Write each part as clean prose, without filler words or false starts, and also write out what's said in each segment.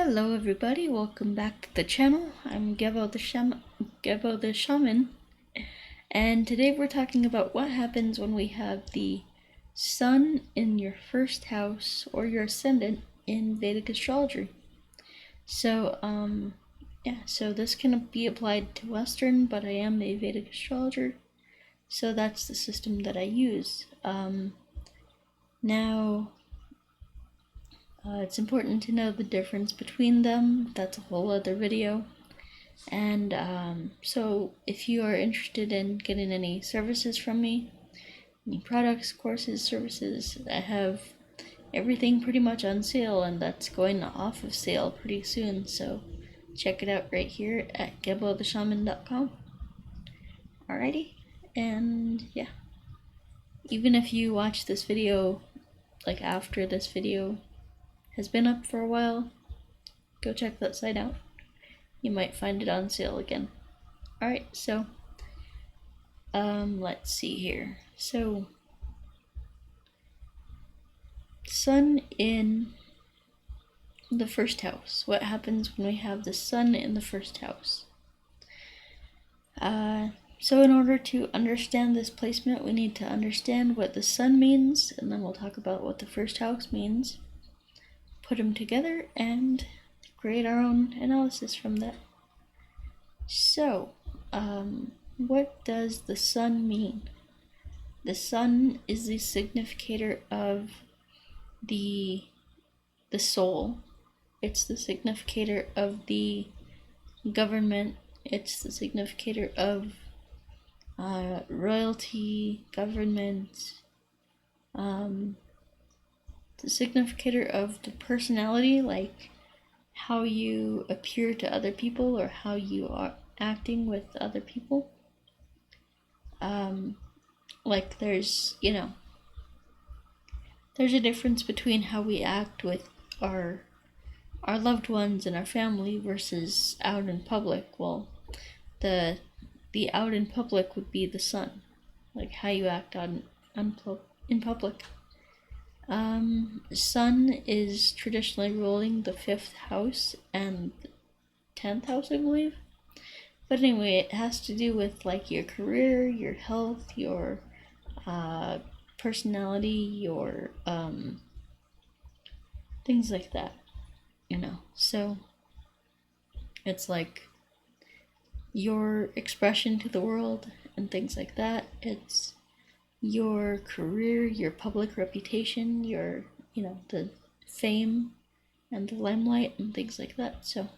Hello everybody, welcome back to the channel. I'm Gebo the Shaman, and today we're talking about what happens when we have the sun in your first house or your ascendant in Vedic astrology. So this can be applied to Western, but I am a Vedic astrologer, so that's the system that I use. It's important to know the difference between them. That's a whole other video. And so if you are interested in getting any services from me, any products, courses, services, I have everything pretty much on sale, and that's going off of sale pretty soon. So check it out right here at gebotheshaman.com. Alrighty, and yeah. Even if you watch this video, like after this video has been up for a while, go check that site out. You might find it on sale again. Alright, so let's see here. So sun in the first house. What happens when we have the sun in the first house? So in order to understand this placement, we need to understand what the sun means, and then we'll talk about what the first house means. Put them together and create our own analysis from that. So, what does the sun mean? The sun is the significator of the soul. It's the significator of the government. It's the significator of royalty, government, the significator of the personality, like how you appear to other people or how you are acting with other people. Like there's a difference between how we act with our loved ones and our family versus out in public. Well, the out in public would be the sun, like how you act in public. Sun is traditionally ruling the 5th house and 10th house, I believe. But anyway, it has to do with like your career, your health, your personality, your things like that, So it's like your expression to the world and things like that. It's your career, your public reputation, your, the fame and the limelight and things like that. So,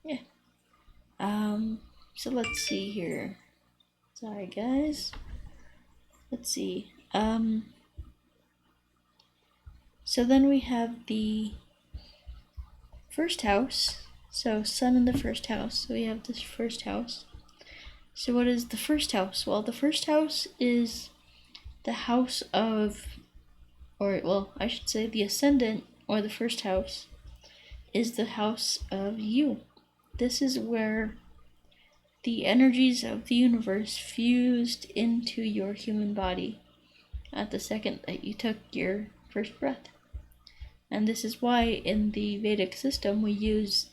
yeah. So let's see here. Sorry, guys. Let's see. So then we have the first house. So sun in the first house. So we have this first house. So what is the first house? Well, the first house is the house of, I should say the ascendant, or the first house, is the house of you. This is where the energies of the universe fused into your human body at the second that you took your first breath. And this is why in the Vedic system we use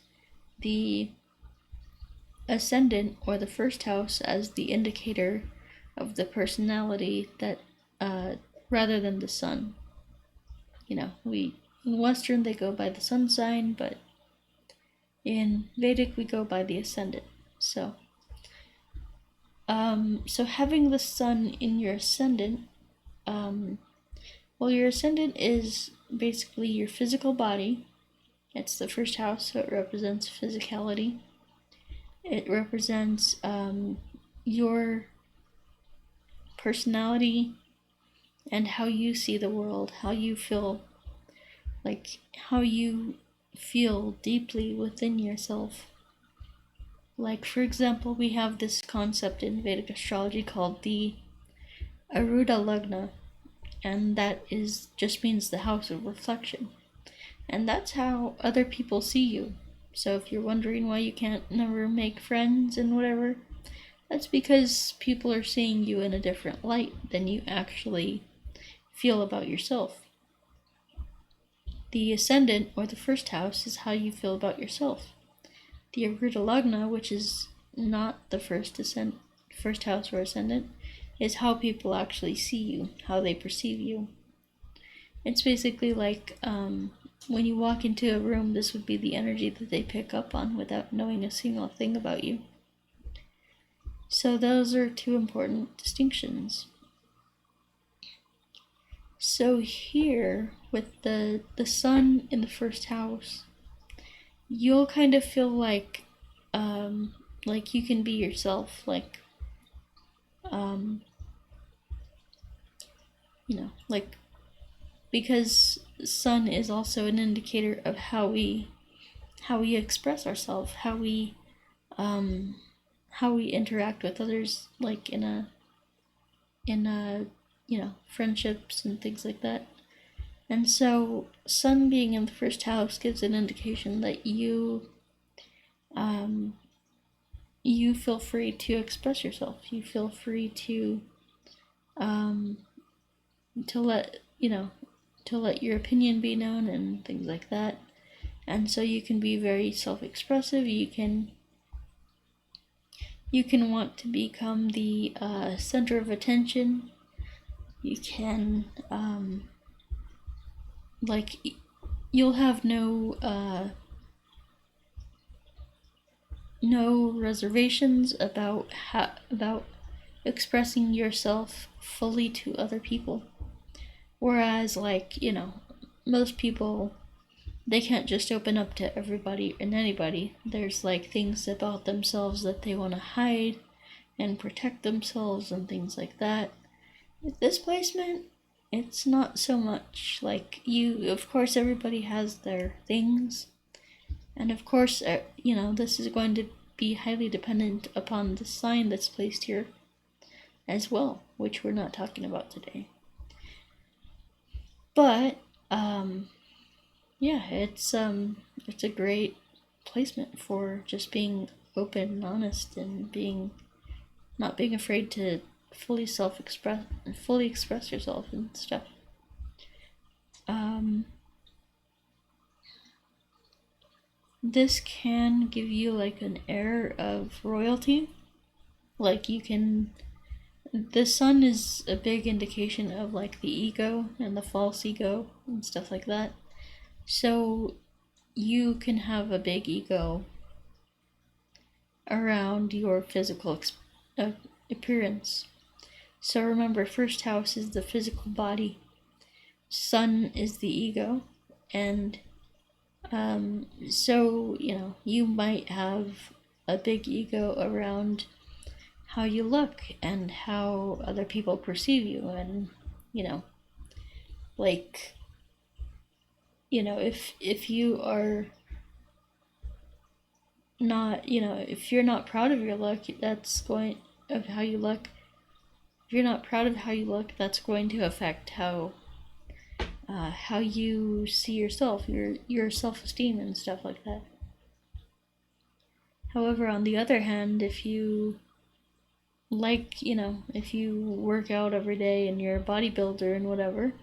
the ascendant, or the first house, as the indicator of the personality that rather than the sun. In Western they go by the sun sign, but in Vedic we go by the ascendant. So having the sun in your ascendant, your ascendant is basically your physical body. It's the first house, so it represents physicality. It represents your personality and how you see the world, how you feel, like how you feel deeply within yourself. Like, for example, we have this concept in Vedic astrology called the Aruda Lagna, and that just means the house of reflection. And that's how other people see you. So if you're wondering why you can't never make friends and whatever, that's because people are seeing you in a different light than you actually feel about yourself. The ascendant, or the first house, is how you feel about yourself. The Agrita Lagna, which is not the first house or ascendant, is how people actually see you, how they perceive you. It's basically like when you walk into a room, this would be the energy that they pick up on without knowing a single thing about you. So those are two important distinctions. So here, with the sun in the first house, you'll kind of feel like you can be yourself, like because sun is also an indicator of how we express ourselves, how we interact with others, like in a friendships and things like that. And so sun being in the first house gives an indication that you feel free to express yourself. You feel free to let your opinion be known and things like that. And so you can be very self-expressive. You can want to become the center of attention. You can you'll have no reservations about expressing yourself fully to other people. Whereas, most people, they can't just open up to everybody and anybody. There's things about themselves that they want to hide and protect themselves and things like that. With this placement, it's not so much of course everybody has their things, and of course this is going to be highly dependent upon the sign that's placed here as well, which we're not talking about today. But it's a great placement for just being open and honest and not being afraid to fully express yourself and stuff. This can give you an air of royalty. The sun is a big indication of the ego and the false ego and stuff like that. So you can have a big ego around your physical appearance. So remember, first house is the physical body, sun is the ego, and so you might have a big ego around how you look and how other people perceive you, and if you are not, if you're not proud of your look, of how you look, if you're not proud of how you look, that's going to affect how you see yourself, your self-esteem and stuff like that. However, on the other hand, if you if you work out every day and you're a bodybuilder and whatever,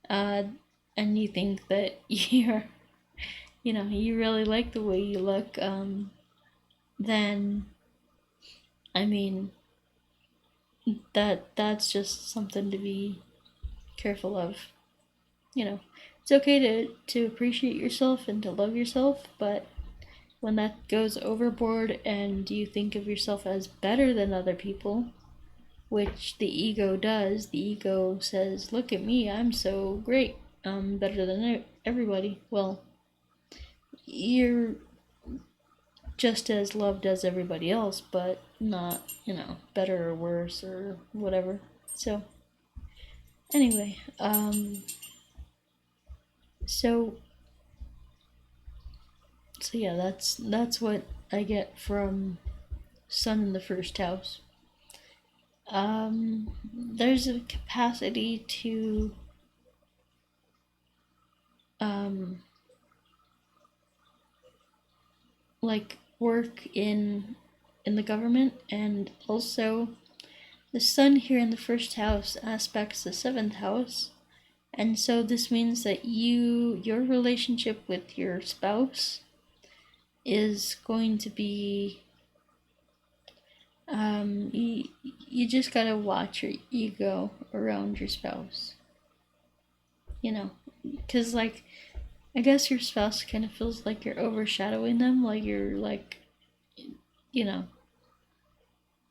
and you think that you're, you really like the way you look, then, that's just something to be careful of. It's okay to appreciate yourself and to love yourself, but when that goes overboard and you think of yourself as better than other people, which the ego does, the ego says, look at me, I'm so great, I'm better than everybody. Well, you're just as loved as everybody else, but not, better or worse or whatever. So, anyway, so yeah, that's what I get from sun in the first house. There's a capacity to work in the government, and also the sun here in the first house aspects the seventh house, And so this means that your relationship with your spouse is going to be, you just gotta watch your ego around your spouse. Because, like, I guess your spouse kind of feels like you're overshadowing them, like you're like, you know,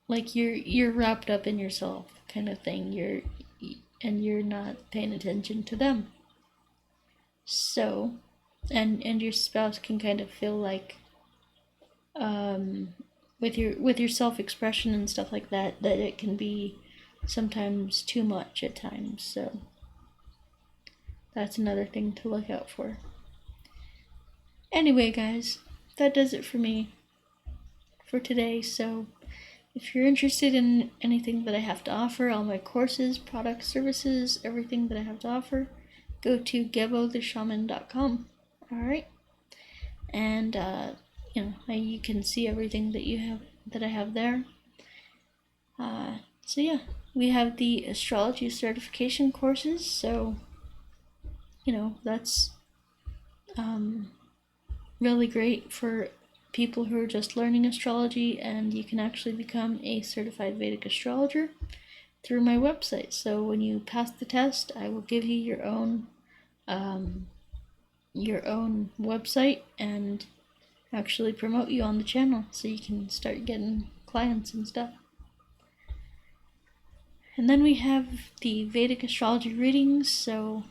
like you're wrapped up in yourself, kind of thing. You're not paying attention to them. So, and your spouse can kind of feel like, with your self-expression and stuff like that, that it can be sometimes too much at times. So that's another thing to look out for. Anyway, guys, that does it for me for today. So if you're interested in anything that I have to offer, all my courses, products, services, everything that I have to offer, go to gebotheshaman.com. Alright? And you can see everything that I have there. So yeah, we have the Astrology certification courses, so that's really great for people who are just learning astrology, and you can actually become a certified Vedic astrologer through my website. So when you pass the test, I will give you your own website and actually promote you on the channel so you can start getting clients and stuff. And then we have the Vedic astrology readings. So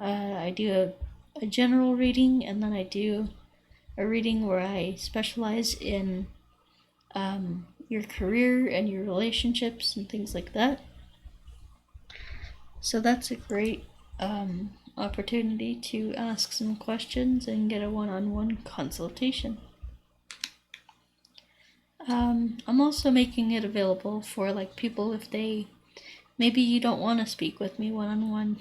I do a general reading, and then I do a reading where I specialize in your career and your relationships and things like that. So that's a great opportunity to ask some questions and get a one-on-one consultation. I'm also making it available for like people if maybe you don't want to speak with me one-on-one.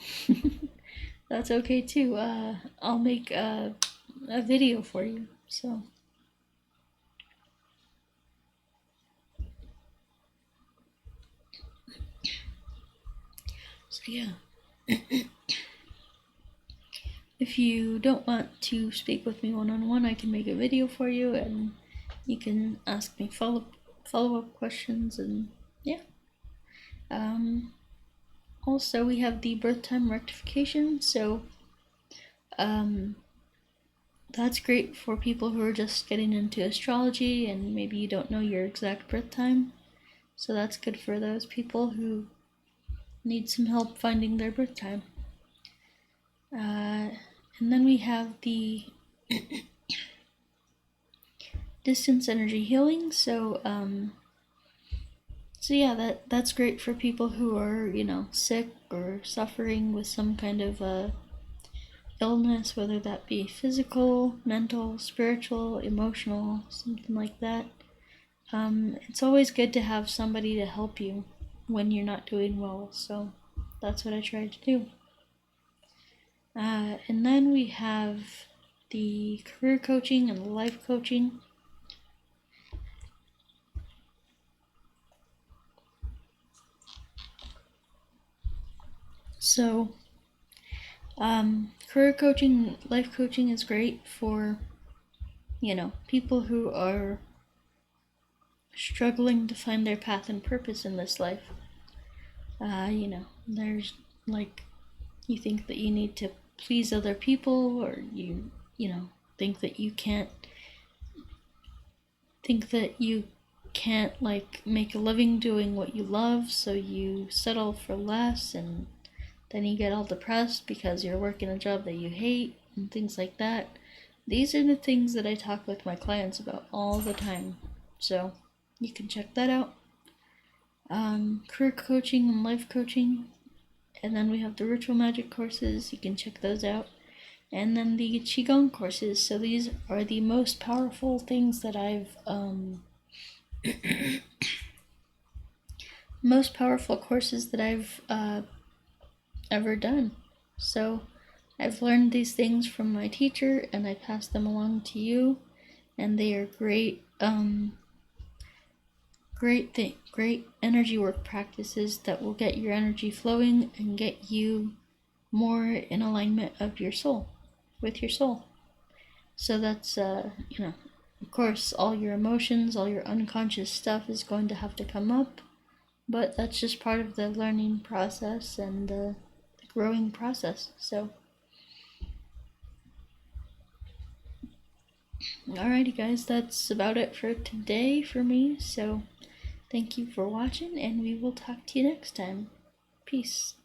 That's okay too. I'll make a video for you. So yeah. If you don't want to speak with me one-on-one, I can make a video for you, and you can ask me follow-up questions, and yeah. Also, we have the birth time rectification, so that's great for people who are just getting into astrology and maybe you don't know your exact birth time. So that's good for those people who need some help finding their birth time. And then we have the distance energy healing. So yeah, that's great for people who are, sick or suffering with some kind of illness, whether that be physical, mental, spiritual, emotional, something like that. It's always good to have somebody to help you when you're not doing well, so that's what I try to do. And then we have the career coaching and the life coaching. So, career coaching, life coaching is great for, people who are struggling to find their path and purpose in this life. There's like, you think that you need to please other people, or you think that you can't like make a living doing what you love, so you settle for less, and then you get all depressed because you're working a job that you hate and things like that. These are the things that I talk with my clients about all the time, so you can check that out. Career coaching and life coaching, and then we have the ritual magic courses. You can check those out. And then the qigong courses. So these are the most powerful things that I've most powerful courses that I've ever done. So I've learned these things from my teacher, and I pass them along to you, and they are great great energy work practices that will get your energy flowing and get you more in alignment of your soul, with your soul. So that's, you know, of course, all your emotions, all your unconscious stuff is going to have to come up, but that's just part of the learning process and the growing process. So, alrighty, guys, that's about it for today for me. So, thank you for watching, and we will talk to you next time. Peace.